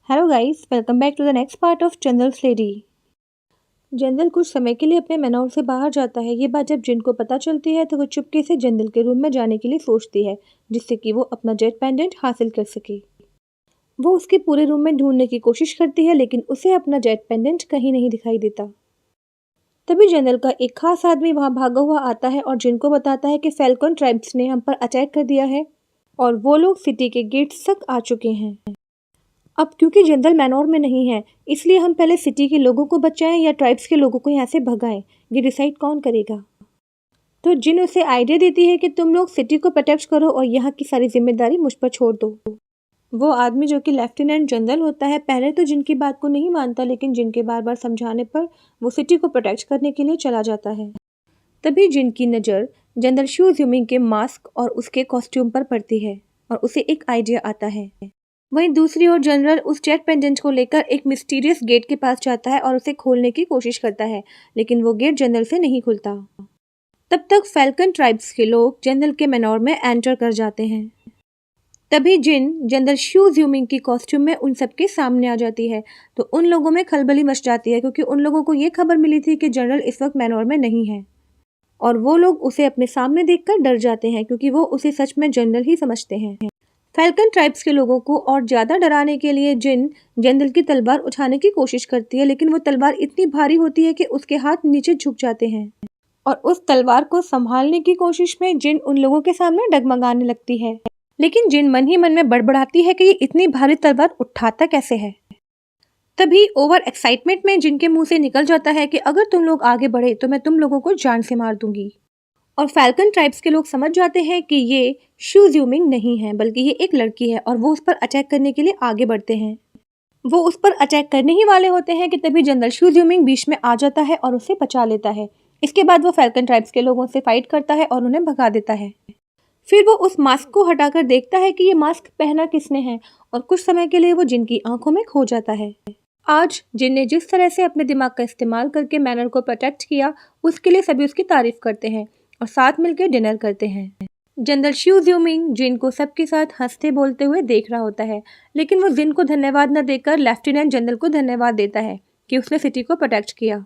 Hello guys, welcome back to the next part of general lady. General कुछ समय के लिए अपने मैनोर से बाहर जाता है। ये बात जब जिन को पता चलती है तो वो चुपके से जनरल के रूम में जाने के लिए सोचती है, जिससे कि वो अपना जेट पेंडेंट हासिल कर सके। वो उसके पूरे रूम में ढूंढने की कोशिश करती है, लेकिन उसे अपना जेट पेंडेंट कहीं नहीं दिखाई देता। तभी जनरल का एक खास आदमी वहां भागा हुआ आता है और जिन को बताता है कि फैल्कन ट्राइब्स ने हम पर अटैक कर दिया है और वो लोग सिटी के गेट्स तक आ चुके हैं। अब क्योंकि जनरल मैनोर में नहीं है, इसलिए हम पहले सिटी के लोगों को बचाएं या ट्राइब्स के लोगों को यहाँ से भगाएं, ये डिसाइड कौन करेगा। तो जिन उसे आइडिया देती है कि तुम लोग सिटी को प्रोटेक्ट करो और यहाँ की सारी जिम्मेदारी मुझ पर छोड़ दो। वो आदमी जो कि लेफ्टिनेंट जनरल होता है, पहले तो जिनकी बात को नहीं मानता, लेकिन जिनके बार बार समझाने पर वो सिटी को प्रोटेक्ट करने के लिए चला जाता है। तभी जिनकी नज़र जनरल शू ज़्यूमिंग के मास्क और उसके कॉस्ट्यूम पर पड़ती है और उसे एक आइडिया आता है। वहीं दूसरी ओर जनरल उस जेट पेंडेंट को लेकर एक मिस्टीरियस गेट के पास जाता है और उसे खोलने की कोशिश करता है, लेकिन वो गेट जनरल से नहीं खुलता। तब तक फैल्कन ट्राइब्स के लोग जनरल के मैनोर में एंटर कर जाते हैं। तभी जिन जनरल शू ज़्यूमिंग की कॉस्ट्यूम में उन सबके सामने आ जाती है, तो उन लोगों में खलबली मच जाती है, क्योंकि उन लोगों को ये खबर मिली थी कि जनरल इस वक्त मैनोर में नहीं है और वो लोग उसे अपने सामने देखकर डर जाते हैं, क्योंकि वो उसे सच में जनरल ही समझते हैं। फैल्कन ट्राइब्स के लोगों को और ज़्यादा डराने के लिए जिन जनरल की तलवार उठाने की कोशिश करती है, लेकिन वो तलवार इतनी भारी होती है कि उसके हाथ नीचे झुक जाते हैं और उस तलवार को संभालने की कोशिश में जिन उन लोगों के सामने डगमगाने लगती है। लेकिन जिन मन ही मन में बड़बड़ाती है कि ये इतनी भारी तलवार उठाता कैसे है। तभी ओवर एक्साइटमेंट में जिनके मुंह से निकल जाता है कि अगर तुम लोग आगे बढ़े तो मैं तुम लोगों को जान से मार दूंगी। और फैल्कन ट्राइब्स के लोग समझ जाते हैं कि ये शू ज़्यूमिंग नहीं है, बल्कि ये एक लड़की है, और वो उस पर अटैक करने के लिए आगे बढ़ते हैं। वो उस पर अटैक करने ही वाले होते हैं कि तभी जनरल शू ज़्यूमिंग बीच में आ जाता है और उसे बचा लेता है। इसके बाद वो फैल्कन ट्राइब्स के लोगों से फाइट करता है और उन्हें भगा देता है। फिर वो उस मास्क को हटाकर देखता है कि ये मास्क पहना किसने है, और कुछ समय के लिए वो जिनकी आंखों में खो जाता है। आज जिन ने जिस तरह से अपने दिमाग का इस्तेमाल करके मैनर को प्रोटेक्ट किया, उसके लिए सभी उसकी तारीफ करते हैं और साथ मिलकर डिनर करते हैं। जनरल शू ज़्यूमिंग जिन को सबके साथ हंसते बोलते हुए देख रहा होता है, लेकिन वो जिन को धन्यवाद न देकर लेफ्टिनेंट जनरल को धन्यवाद देता है कि उसने सिटी को प्रोटेक्ट किया।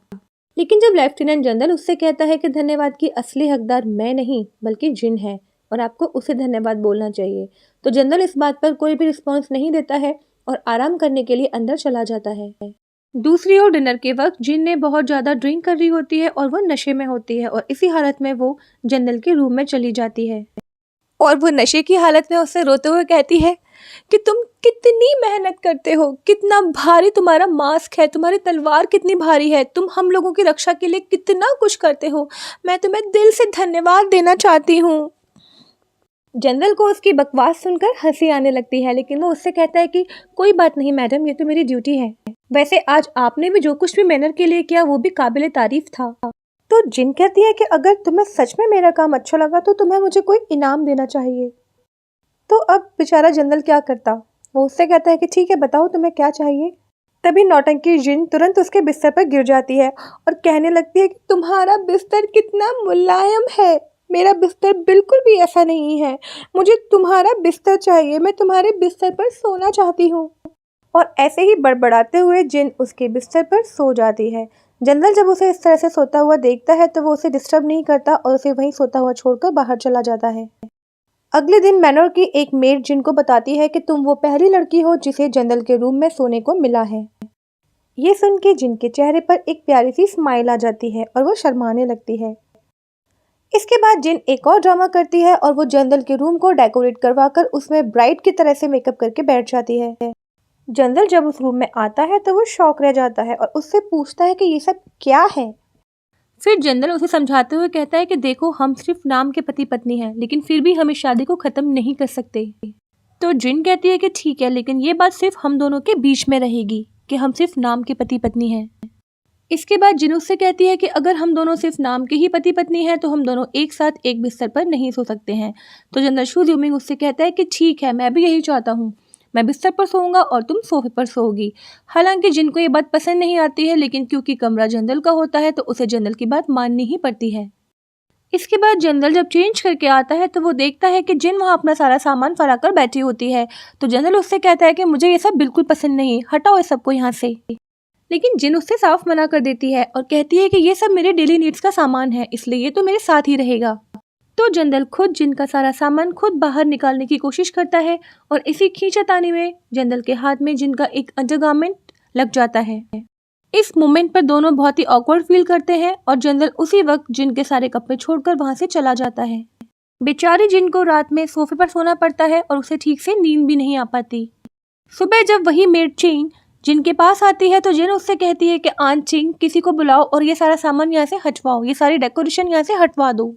लेकिन जब लेफ्टिनेंट जनरल उससे कहता है कि धन्यवाद की असली हकदार मैं नहीं बल्कि जिन है और आपको उसे धन्यवाद बोलना चाहिए, तो जनरल इस बात पर कोई भी रिस्पॉन्स नहीं देता है और आराम करने के लिए अंदर चला जाता है। दूसरी ओर डिनर के वक्त जिन ने बहुत ज़्यादा ड्रिंक कर रही होती है और वो नशे में होती है, और इसी हालत में वो जनरल के रूम में चली जाती है और वो नशे की हालत में उससे रोते हुए कहती है कि तुम कितनी मेहनत करते हो, कितना भारी तुम्हारा मास्क है, तुम्हारी तलवार कितनी भारी है, तुम हम लोगों की रक्षा के लिए कितना कुछ करते हो, मैं तुम्हें दिल से धन्यवाद देना चाहती हूँ। जनरल को उसकी बकवास सुनकर हंसी आने लगती है, लेकिन वो उससे कहता है कि कोई बात नहीं मैडम, ये तो मेरी ड्यूटी है। वैसे आज आपने भी जो कुछ भी मैनर के लिए किया वो भी काबिले तारीफ था। तो जिन कहती है कि अगर तुम्हें सच में मेरा काम अच्छा लगा तो तुम्हें मुझे कोई इनाम देना चाहिए। तो अब बेचारा जनरल क्या करता, वो उससे कहता है कि ठीक है, बताओ तुम्हें क्या चाहिए। तभी नौटंकी जिन तुरंत उसके बिस्तर पर गिर जाती है और कहने लगती है कि तुम्हारा बिस्तर कितना मुलायम है, मेरा बिस्तर बिल्कुल भी ऐसा नहीं है, मुझे तुम्हारा बिस्तर चाहिए, मैं तुम्हारे बिस्तर पर सोना चाहती हूँ। और ऐसे ही बड़बड़ाते हुए जिन उसके बिस्तर पर सो जाती है। जनरल जब उसे इस तरह से सोता हुआ देखता है तो वो उसे डिस्टर्ब नहीं करता और उसे वहीं सोता हुआ छोड़कर बाहर चला जाता है। अगले दिन मैनर की एक मेड जिन को बताती है कि तुम वो पहली लड़की हो जिसे जनरल के रूम में सोने को मिला है। ये सुन के जिन के चेहरे पर एक प्यारी सी स्माइल आ जाती है और वो शर्माने लगती है। इसके बाद जिन एक और ड्रामा करती है और वो जनरल के रूम को डेकोरेट करवाकर उसमें ब्राइड की तरह से मेकअप करके बैठ जाती है। जनरल जब उस रूम में आता है तो वो शॉक रह जाता है और उससे पूछता है कि ये सब क्या है। फिर जनरल उसे समझाते हुए कहता है कि देखो, हम सिर्फ नाम के पति पत्नी हैं, लेकिन फिर भी हम इस शादी को ख़त्म नहीं कर सकते। तो जिन कहती है कि ठीक है, लेकिन ये बात सिर्फ हम दोनों के बीच में रहेगी कि हम सिर्फ नाम के पति पत्नी हैं। इसके बाद जिन उससे कहती है कि अगर हम दोनों सिर्फ नाम के ही पति पत्नी हैं तो हम दोनों एक साथ एक बिस्तर पर नहीं सो सकते हैं। तो जनरल शू ज़्यूमिंग उससे कहता है कि ठीक है, मैं भी यही चाहता हूँ, मैं बिस्तर पर सोऊंगा और तुम सोफे पर सोओगी। हालांकि जिनको ये बात पसंद नहीं आती है, लेकिन क्योंकि कमरा जनरल का होता है तो उसे जनरल की बात माननी ही पड़ती है। इसके बाद जनरल जब चेंज करके आता है तो वो देखता है कि जिन वहाँ अपना सारा सामान फरा कर बैठी होती है। तो जनरल उससे कहता है कि मुझे ये सब बिल्कुल पसंद नहीं, हटाओ इस सबको यहाँ से। लेकिन जिन उससे साफ मना कर देती है और कहती है कि ये सब मेरे डेली नीड्स का सामान है, इसलिए ये तो मेरे साथ ही रहेगा। तो जनरल खुद जिन का सारा सामान खुद बाहर निकालने की कोशिश करता है और इसी खींचातानी में जनरल के हाथ में जिन का एक अंडरगारमेंट लग जाता है। इस मोमेंट पर दोनों बहुत ही ऑकवर्ड फील करते हैं और जनरल उसी वक्त जिन के सारे कपड़े छोड़कर वहां से चला जाता है। बेचारी जिन को रात में सोफे पर सोना पड़ता है और उसे ठीक से नींद भी नहीं आ पाती। सुबह जब वही मेड चिंग जिन के पास आती है तो जिन उससे कहती है कि आंट चिंग किसी को बुलाओ और ये सारा सामान यहाँ से हटवाओ, ये सारी डेकोरेशन यहाँ से हटवा दो।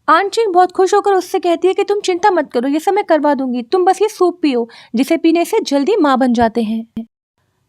आंट चिंग बहुत खुश होकर उससे कहती है कि तुम चिंता मत करो, ये सब मैं करवा दूंगी, तुम बस ये सूप पियो जिसे पीने से जल्दी माँ बन जाते हैं।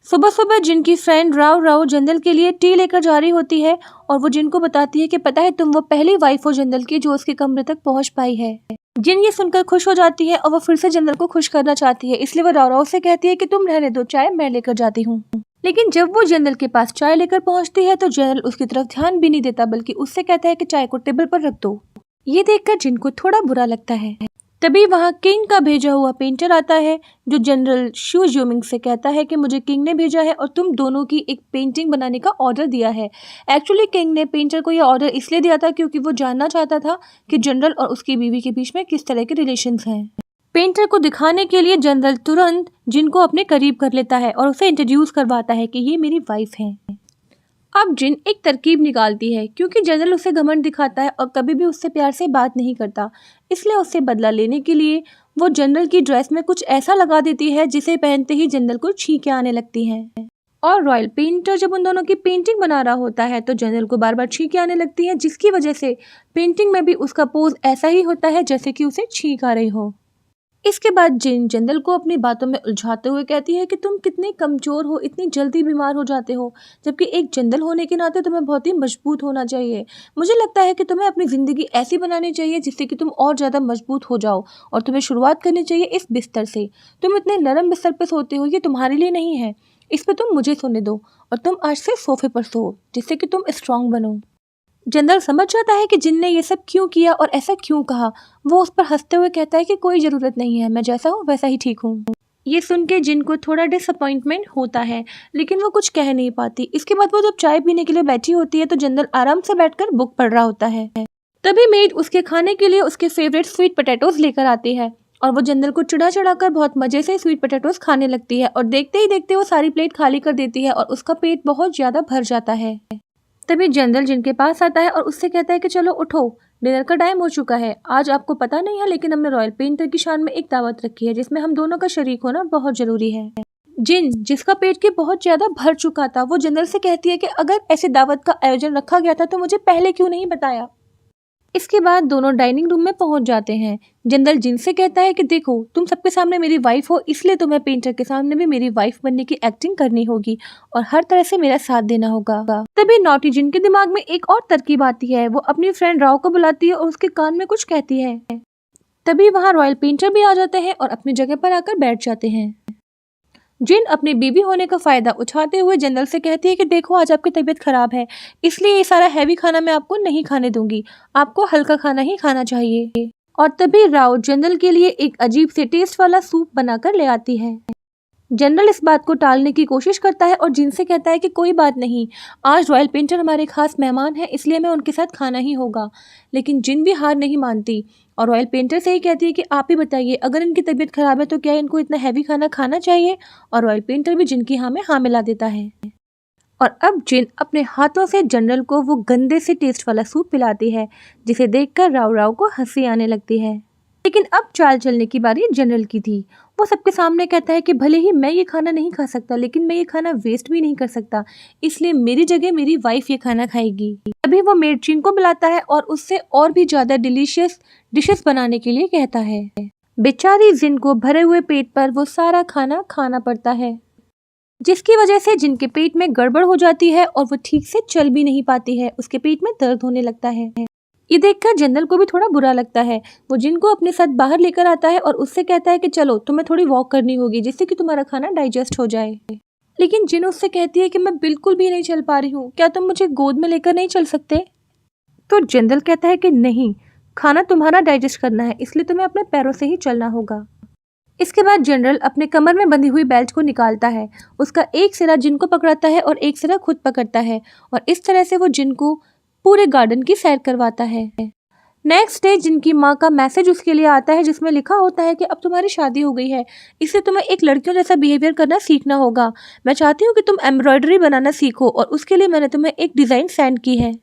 सुबह सुबह जिनकी फ्रेंड राव राव जनरल के लिए टी लेकर जा रही होती है और वो जिन को बताती है कि पता है तुम वो पहली वाइफ हो जनरल की जो उसके कमरे तक पहुंच पाई है। जिन ये सुनकर खुश हो जाती है और वो फिर से जनरल को खुश करना चाहती है, इसलिए वो राव राव से कहती है कि तुम रहने दो, चाय मैं लेकर जाती हूँ। लेकिन जब वो जनरल के पास चाय लेकर पहुंचती है तो जनरल उसकी तरफ ध्यान भी नहीं देता, बल्कि उससे कहता है कि चाय को टेबल पर रख दो। ये देखकर जिन को थोड़ा बुरा लगता है। तभी वहाँ किंग का भेजा हुआ पेंटर आता है जो जनरल शू ज्यूमिंग से कहता है कि मुझे किंग ने भेजा है और तुम दोनों की एक पेंटिंग बनाने का ऑर्डर दिया है। एक्चुअली किंग ने पेंटर को यह ऑर्डर इसलिए दिया था क्योंकि वो जानना चाहता था कि जनरल और उसकी बीवी के बीच में किस तरह के रिलेशंस हैं। पेंटर को दिखाने के लिए जनरल तुरंत जिनको अपने करीब कर लेता है और उसे इंट्रोड्यूस करवाता है कि ये मेरी वाइफ है। अब जिन एक तरकीब निकालती है क्योंकि जनरल उसे घमंड दिखाता है और कभी भी उससे प्यार से बात नहीं करता, इसलिए उससे बदला लेने के लिए वो जनरल की ड्रेस में कुछ ऐसा लगा देती है जिसे पहनते ही जनरल को छींकें आने लगती हैं। और रॉयल पेंटर जब उन दोनों की पेंटिंग बना रहा होता है तो जनरल को बार बार छींकें आने लगती है, जिसकी वजह से पेंटिंग में भी उसका पोज ऐसा ही होता है जैसे कि उसे छींक आ रही हो। इसके बाद जिन जनरल को अपनी बातों में उलझाते हुए कहती है कि तुम कितने कमज़ोर हो, इतनी जल्दी बीमार हो जाते हो, जबकि एक जनरल होने के नाते तुम्हें बहुत ही मजबूत होना चाहिए। मुझे लगता है कि तुम्हें अपनी ज़िंदगी ऐसी बनानी चाहिए जिससे कि तुम और ज़्यादा मजबूत हो जाओ और तुम्हें शुरुआत करनी चाहिए इस बिस्तर से। तुम इतने नरम बिस्तर पर सोते हो, ये तुम्हारे लिए नहीं है, इस पर तुम मुझे सोने दो और तुम आज से सोफे पर सो जिससे कि तुम स्ट्रांग बनो। जनरल समझ जाता है कि जिन ने ये सब क्यों किया और ऐसा क्यों कहा। वो उस पर हंसते हुए कहता है कि कोई ज़रूरत नहीं है, मैं जैसा हूँ वैसा ही ठीक हूँ। ये सुन के जिन को थोड़ा डिसअपॉइंटमेंट होता है, लेकिन वो कुछ कह नहीं पाती। इसके बाद वो जब चाय पीने के लिए बैठी होती है तो जनरल आराम से बैठकर बुक पढ़ रहा होता है। तभी मेड उसके खाने के लिए उसके फेवरेट स्वीट पोटैटोज लेकर आती है और वो जनरल को चिढ़ा चिढ़ाकर बहुत मजे से स्वीट पोटैटोज खाने लगती है और देखते ही देखते वो सारी प्लेट खाली कर देती है और उसका पेट बहुत ज़्यादा भर जाता है। तभी जनरल जिनके पास आता है और उससे कहता है कि चलो उठो, डिनर का टाइम हो चुका है। आज आपको पता नहीं है लेकिन हमने रॉयल पेंटर की शान में एक दावत रखी है जिसमें हम दोनों का शरीक होना बहुत जरूरी है। जिन जिसका पेट के बहुत ज्यादा भर चुका था वो जनरल से कहती है कि अगर ऐसे दावत का आयोजन रखा गया था तो मुझे पहले क्यों नहीं बताया। इसके बाद दोनों डाइनिंग रूम में पहुंच जाते हैं। जनरल जिन से कहता है कि देखो तुम सबके सामने मेरी वाइफ हो, इसलिए तुम्हें पेंटर के सामने भी मेरी वाइफ बनने की एक्टिंग करनी होगी और हर तरह से मेरा साथ देना होगा। तभी नॉटी जिन के दिमाग में एक और तरकीब आती है। वो अपनी फ्रेंड राव को बुलाती है और उसके कान में कुछ कहती है। तभी वहाँ रॉयल पेंटर भी आ जाते हैं और अपनी जगह पर आकर बैठ जाते हैं। जिन अपनी बीवी होने का फायदा उठाते हुए जनरल से कहती है कि देखो आज आपकी तबीयत खराब है, इसलिए ये सारा हैवी खाना मैं आपको नहीं खाने दूंगी, आपको हल्का खाना ही खाना चाहिए। और तभी राव जनरल के लिए एक अजीब से टेस्ट वाला सूप बनाकर ले आती है। जनरल इस बात को टालने की कोशिश करता है और जिन से कहता है कि कोई बात नहीं, आज रॉयल पेंटर हमारे खास मेहमान हैं, इसलिए मैं उनके साथ खाना ही होगा। लेकिन जिन भी हार नहीं मानती और रॉयल पेंटर से ही कहती है कि आप ही बताइए अगर इनकी तबीयत खराब है तो क्या इनको इतना हैवी खाना खाना चाहिए। और रॉयल पेंटर भी जिन की हाँ में हाँ मिला देता है। और अब जिन अपने हाथों से जनरल को वो गंदे से टेस्ट वाला सूप पिलाती है जिसे देखकर राव राव को हंसी आने लगती है। लेकिन अब चाल चलने की बारी जनरल की थी। वो सबके सामने कहता है कि भले ही मैं ये खाना नहीं खा सकता लेकिन मैं ये खाना वेस्ट भी नहीं कर सकता, इसलिए मेरी जगह मेरी वाइफ ये खाना खाएगी। तभी वो मेड चिन को बुलाता है और उससे और भी ज्यादा डिलीशियस डिशेस बनाने के लिए कहता है। बेचारी जिन को भरे हुए पेट पर वो सारा खाना खाना पड़ता है, जिसकी वजह से जिनके पेट में गड़बड़ हो जाती है और वो ठीक से चल भी नहीं पाती है। उसके पेट में दर्द होने लगता है। ये देखकर जनरल को भी थोड़ा बुरा लगता है। वो जिन को अपने साथ बाहर लेकर आता है और उससे कहता है कि चलो तुम्हें थोड़ी वॉक करनी होगी जिससे कि तुम्हारा खाना डाइजेस्ट हो जाए। लेकिन जिन उससे कहती है कि मैं बिल्कुल भी नहीं चल पा रही हूँ, क्या तुम मुझे गोद में लेकर नहीं चल सकते। तो जनरल कहता है कि नहीं, खाना तुम्हारा डाइजेस्ट करना है, इसलिए तुम्हें अपने पैरों से ही चलना होगा। इसके बाद जनरल अपने कमर में बंधी हुई बेल्ट को निकालता है। उसका एक सिरा जिन को पकड़ाता है और एक सिरा खुद पकड़ता है और इस तरह से वो जिन को पूरे गार्डन की सैर करवाता है। नेक्स्ट डे जिनकी माँ का मैसेज उसके लिए आता है जिसमें लिखा होता है कि अब तुम्हारी शादी हो गई है, इसलिए तुम्हें एक लड़कियों जैसा बिहेवियर करना सीखना होगा। मैं चाहती हूँ कि तुम एम्ब्रॉयडरी बनाना सीखो और उसके लिए मैंने तुम्हें एक डिज़ाइन सेंड की है।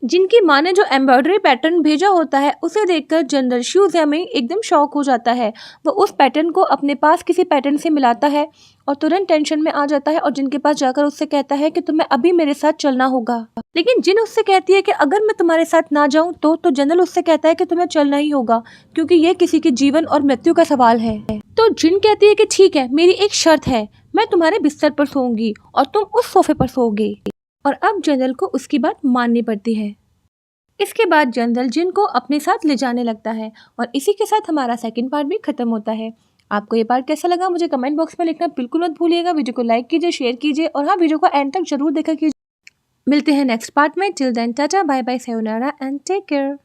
जिनकी माँ ने जो एम्ब्रॉयडरी पैटर्न भेजा होता है उसे देखकर जनरल शिवज़्यामी एकदम शॉक हो जाता है। वो उस पैटर्न को अपने पास किसी पैटर्न से मिलाता है और तुरंत टेंशन में आ जाता है और जिनके पास जाकर उससे कहता है कि तुम्हें अभी मेरे साथ चलना होगा। लेकिन जिन उससे कहती है कि अगर मैं तुम्हारे साथ ना जाऊं तो जनरल उससे कहता है कि तुम्हें चलना ही होगा क्योंकि ये किसी के जीवन और मृत्यु का सवाल है। तो जिन कहती है कि ठीक है, मेरी एक शर्त है, मैं तुम्हारे बिस्तर पर सोऊंगी और तुम उस सोफे पर सोओगे। और अब जनरल को उसकी बात माननी पड़ती है। इसके बाद जनरल जिन को अपने साथ ले जाने लगता है और इसी के साथ हमारा सेकंड पार्ट भी खत्म होता है। आपको ये पार्ट कैसा लगा मुझे कमेंट बॉक्स में लिखना बिल्कुल मत भूलिएगा। वीडियो को लाइक कीजिए, शेयर कीजिए और हाँ, वीडियो को एंड तक जरूर देखा कीजिए। मिलते हैं नेक्स्ट पार्ट में। Till then tata, bye bye, sayonara and take care.